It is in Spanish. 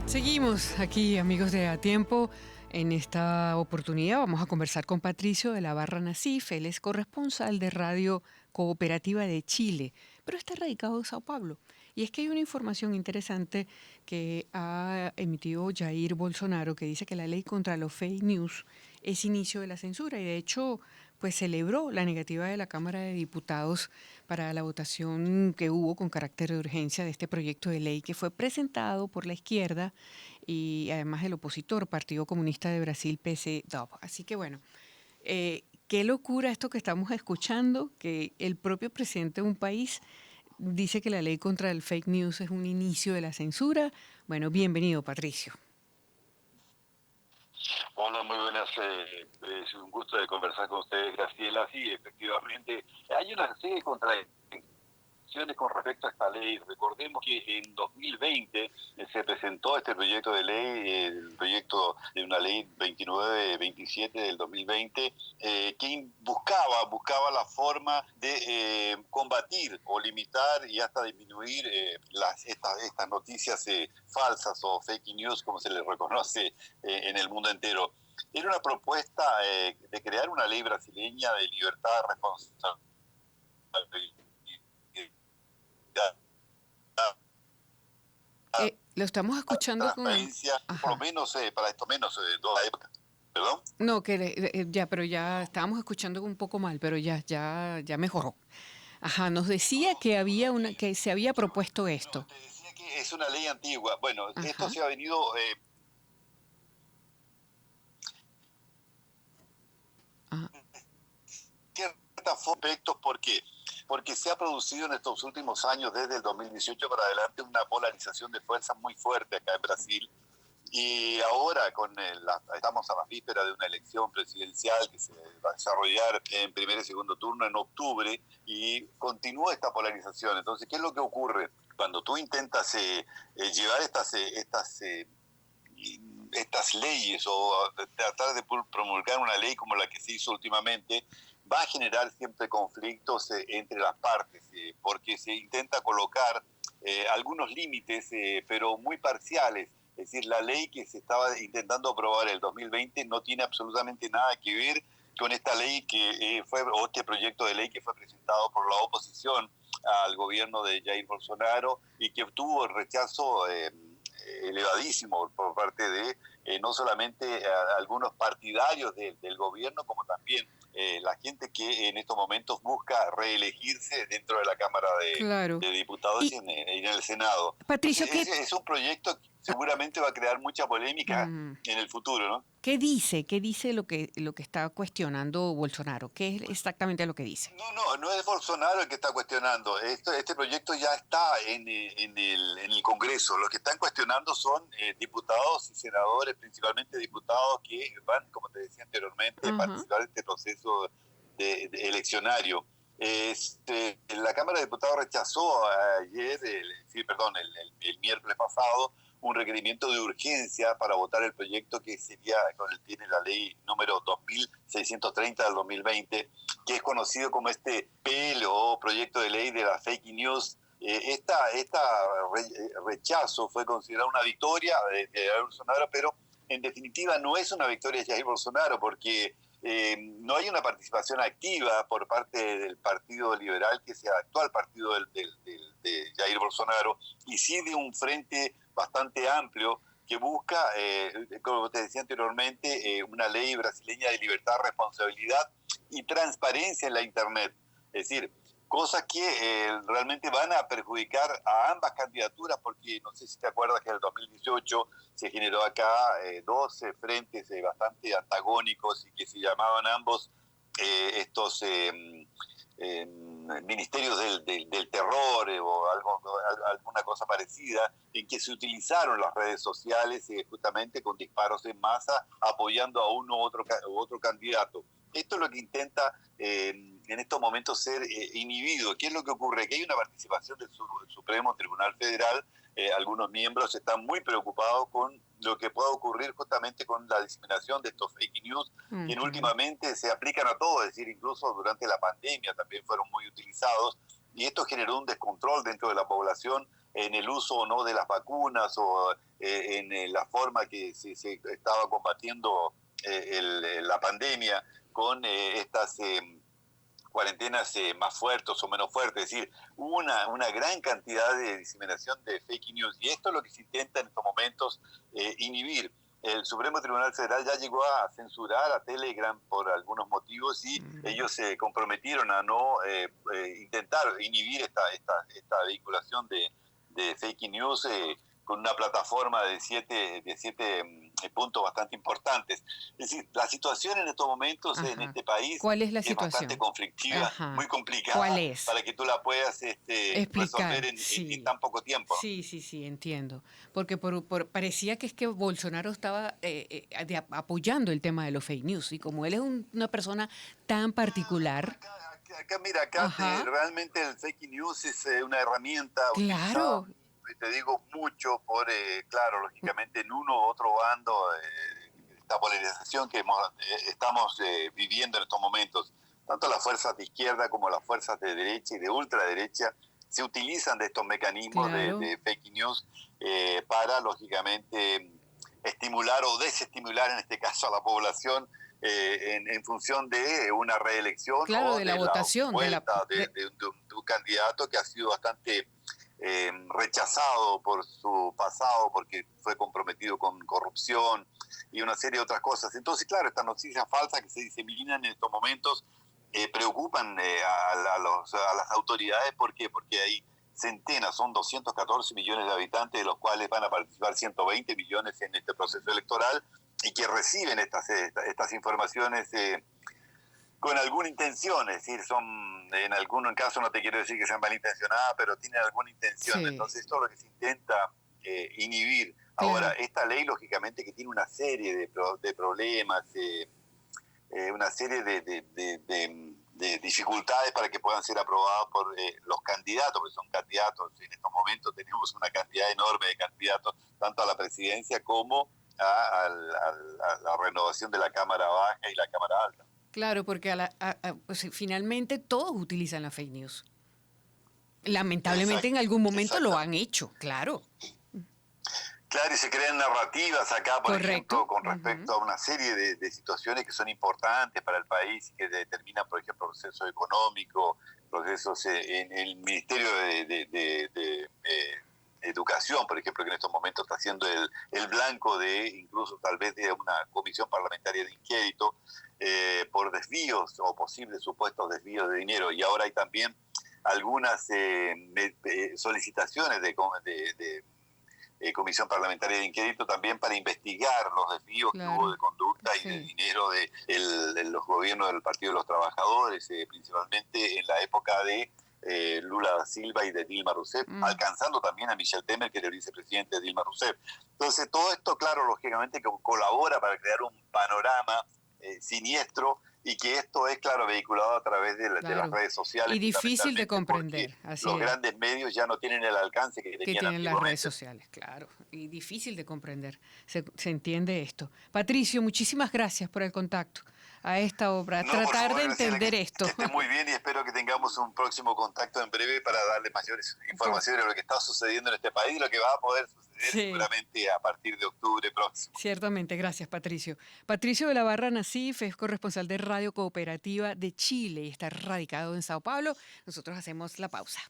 Seguimos aquí, amigos de A Tiempo. En esta oportunidad vamos a conversar con Patricio de la Barra Nasif. Él es corresponsal de Radio Cooperativa de Chile, pero está radicado en Sao Paulo. Y es que hay una información interesante que ha emitido Jair Bolsonaro que dice que la ley contra los fake news es inicio de la censura y de hecho pues celebró la negativa de la Cámara de Diputados para la votación que hubo con carácter de urgencia de este proyecto de ley que fue presentado por la izquierda y además el opositor Partido Comunista de Brasil, PCdoB. Así que bueno, qué locura esto que estamos escuchando, que el propio presidente de un país dice que la ley contra el fake news es un inicio de la censura. Bueno, bienvenido, Patricio. Hola, muy buenas. Es un gusto de conversar con ustedes, Graciela. Sí, efectivamente, hay una serie de contradicciones con respecto a esta ley. Recordemos que en 2020 se presentó este proyecto de ley, el proyecto de una ley 2927 del 2020, que buscaba la forma de combatir o limitar y hasta disminuir estas noticias falsas o fake news, como se les reconoce en el mundo entero. Era una propuesta de crear una ley brasileña de libertad, responsabilidad, Lo estamos escuchando con... transparencia, por lo menos para esto menos de la época. ¿Perdón? No, que ya, pero ya estábamos escuchando un poco mal, pero ya mejoró. Ajá, nos decía que había que se había propuesto No, esto. te decía que es una ley antigua. Bueno, esto Ajá. se ha venido Ajá. ciertos aspectos. ¿Por qué? Porque se ha producido en estos últimos años, desde el 2018 para adelante, una polarización de fuerzas muy fuerte acá en Brasil. Y ahora estamos a las vísperas de una elección presidencial que se va a desarrollar en primer y segundo turno en octubre y continúa esta polarización. Entonces, ¿qué es lo que ocurre? Cuando tú intentas llevar estas leyes o tratar de promulgar una ley como la que se hizo últimamente, va a generar siempre conflictos entre las partes, porque se intenta colocar algunos límites, pero muy parciales. Es decir, la ley que se estaba intentando aprobar el 2020 no tiene absolutamente nada que ver con esta ley o este proyecto de ley que fue presentado por la oposición al gobierno de Jair Bolsonaro y que obtuvo el rechazo elevadísimo por parte de no solamente algunos partidarios del gobierno, como también la gente que en estos momentos busca reelegirse dentro de la Cámara Claro. de Diputados y en el Senado. Patricio, Entonces, es un proyecto que seguramente va a crear mucha polémica en el futuro, ¿no? ¿qué dice? ¿Qué dice lo que está cuestionando Bolsonaro? ¿Qué es exactamente lo que dice? No es Bolsonaro el que está cuestionando. Este proyecto ya está en el Congreso. Los que están cuestionando son diputados y senadores, principalmente diputados que van, como te decía anteriormente, a participar de este proceso de eleccionario. La Cámara de Diputados rechazó ayer, el miércoles pasado, un requerimiento de urgencia para votar el proyecto que sería, tiene la ley número 2630 del 2020, que es conocido como este PL o proyecto de ley de la fake news. Rechazo fue considerado una victoria de Jair Bolsonaro, pero en definitiva no es una victoria de Jair Bolsonaro porque no hay una participación activa por parte del Partido Liberal, que es el actual partido de Jair Bolsonaro, y sí de un frente bastante amplio que busca, como te decía anteriormente, una ley brasileña de libertad, responsabilidad y transparencia en la Internet. Es decir, cosas que realmente van a perjudicar a ambas candidaturas, porque no sé si te acuerdas que en el 2018 se generó acá 12 frentes bastante antagónicos y que se llamaban ambos estos ministerios del terror o alguna cosa parecida, en que se utilizaron las redes sociales justamente con disparos en masa apoyando a uno u otro candidato. Esto es lo que intenta en estos momentos ser inhibido. ¿Qué es lo que ocurre? Que hay una participación del Supremo Tribunal Federal. Algunos miembros están muy preocupados con lo que pueda ocurrir justamente con la diseminación de estos fake news, que últimamente se aplican a todo, es decir, incluso durante la pandemia también fueron muy utilizados, y esto generó un descontrol dentro de la población en el uso o no de las vacunas o en la forma que se estaba combatiendo la pandemia con estas cuarentenas más fuertes o menos fuertes. Es decir, hubo una gran cantidad de diseminación de fake news y esto es lo que se intenta en estos momentos inhibir. El Supremo Tribunal Federal ya llegó a censurar a Telegram por algunos motivos y ellos se comprometieron a no intentar inhibir esta vehiculación de fake news con una plataforma de siete puntos bastante importantes. Es decir, la situación en estos momentos en este país ¿cuál es la es situación? bastante conflictiva, muy complicada. ¿Cuál es? Para que tú la puedas explicar, resolver en tan poco tiempo. Sí, entiendo. Porque parecía que es que Bolsonaro estaba apoyando el tema de los fake news y como él es una persona tan particular. Acá realmente el fake news es una herramienta Claro. utilizada, te digo, mucho por, claro, lógicamente en uno u otro bando, esta polarización que estamos viviendo en estos momentos. Tanto las fuerzas de izquierda como las fuerzas de derecha y de ultraderecha se utilizan de estos mecanismos de fake news para, lógicamente, estimular o desestimular, en este caso, a la población en función de una reelección o de la votación vuelta de un candidato que ha sido bastante rechazado por su pasado porque fue comprometido con corrupción y una serie de otras cosas. Entonces, claro, estas noticias falsas que se diseminan en estos momentos preocupan a las autoridades. ¿Por qué? Porque hay centenas, son 214 millones de habitantes, de los cuales van a participar 120 millones en este proceso electoral y que reciben estas informaciones con alguna intención. Es decir, son, en algún caso no te quiero decir que sean malintencionadas, pero tienen alguna intención. Sí. Entonces esto es lo que se intenta inhibir. Claro. Ahora, esta ley lógicamente que tiene una serie de problemas, una serie de dificultades para que puedan ser aprobados por los candidatos, porque son candidatos. En estos momentos tenemos una cantidad enorme de candidatos, tanto a la presidencia como a la renovación de la Cámara Baja y la Cámara Alta. Claro, porque pues, finalmente todos utilizan la fake news. Lamentablemente en algún momento lo han hecho, claro. Claro, y se crean narrativas acá, por ejemplo, con respecto a una serie de situaciones que son importantes para el país y que determinan, por ejemplo, procesos económicos, procesos en el Ministerio de Educación, por ejemplo, que en estos momentos está siendo el blanco de incluso tal vez de una comisión parlamentaria de inquérito por desvíos o posibles supuestos desvíos de dinero. Y ahora hay también algunas solicitaciones de comisión parlamentaria de inquérito también para investigar los desvíos que hubo de conducta y de dinero de los gobiernos del Partido de los Trabajadores, principalmente en la época de Lula da Silva y de Dilma Rousseff, alcanzando también a Michel Temer, que era el vicepresidente de Dilma Rousseff. Entonces, todo esto, claro, lógicamente que colabora para crear un panorama siniestro y que esto es, claro, vehiculado a través de las redes sociales. Y difícil de comprender. Así los grandes medios ya no tienen el alcance que tienen las redes sociales, claro. Y difícil de comprender. Se entiende esto. Patricio, muchísimas gracias por el contacto a esta obra, tratar de entender esto. Que esté muy bien y espero que tengamos un próximo contacto en breve para darle mayores informaciones de lo que está sucediendo en este país y lo que va a poder suceder seguramente a partir de octubre próximo. Ciertamente, gracias Patricio. Patricio de la Barra Nassif es corresponsal de Radio Cooperativa de Chile y está radicado en Sao Paulo. Nosotros hacemos la pausa.